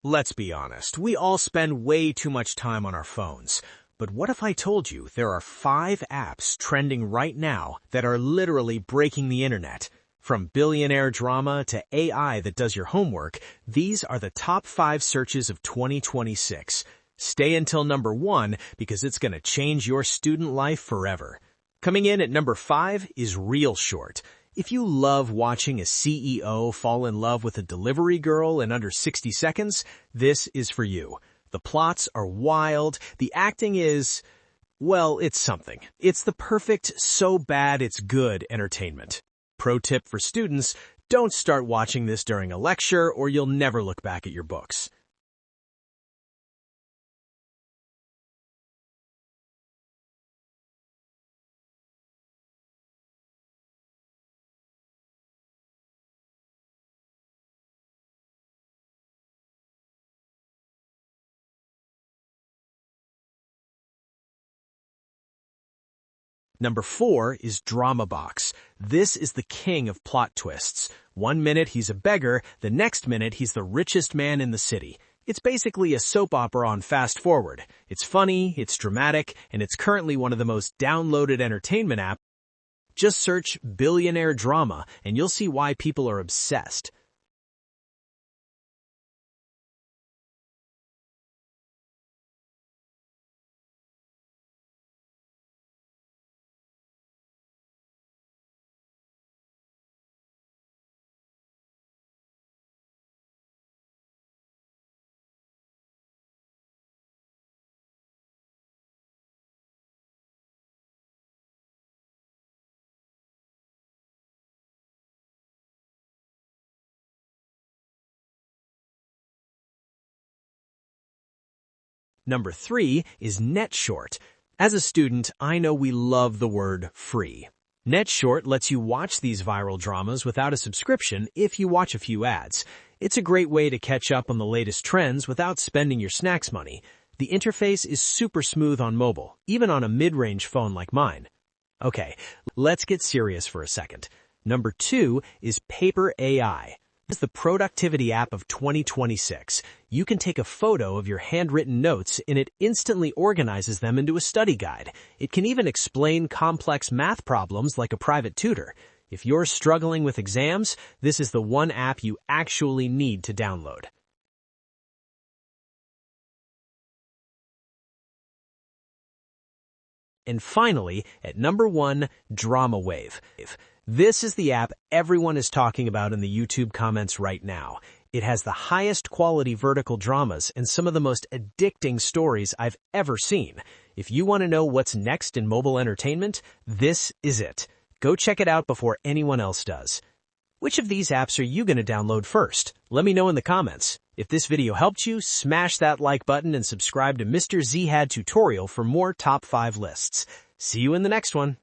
Let's be honest, we all spend way too much time on our phones. But what if I told you there are 5 apps trending right now that are literally breaking the internet? From billionaire drama to AI that does your homework, these are the top 5 searches of 2026. Stay until number 1 because it's going to change your student life forever. Coming in at number 5 is ReelShort. If you love watching a CEO fall in love with a delivery girl in under 60 seconds, this is for you. The plots are wild, the acting is, well, it's something. It's the perfect so bad it's good entertainment. Pro tip for students, don't start watching this during a lecture or you'll never look back at your books. Number 4 is DramaBox. This is the king of plot twists. One minute he's a beggar, the next minute he's the richest man in the city. It's basically a soap opera on fast forward. It's funny, it's dramatic, and it's currently one of the most downloaded entertainment apps. Just search billionaire drama and you'll see why people are obsessed. Number 3 is NetShort. As a student, I know we love the word free. NetShort lets you watch these viral dramas without a subscription if you watch a few ads. It's a great way to catch up on the latest trends without spending your snacks money. The interface is super smooth on mobile, even on a mid-range phone like mine. Okay, let's get serious for a second. Number 2 is PaperAI. This is the productivity app of 2026. You can take a photo of your handwritten notes and it instantly organizes them into a study guide. It can even explain complex math problems like a private tutor. If you're struggling with exams, this is the one app you actually need to download. And finally, at number 1, DramaWave. This is the app everyone is talking about in the YouTube comments right now. It has the highest quality vertical dramas and some of the most addicting stories I've ever seen. If you want to know what's next in mobile entertainment, this is it. Go check it out before anyone else does. Which of these apps are you going to download first? Let me know in the comments. If this video helped you, smash that like button and subscribe to Mr. Zhad Tutorial for more top 5 lists. See you in the next one.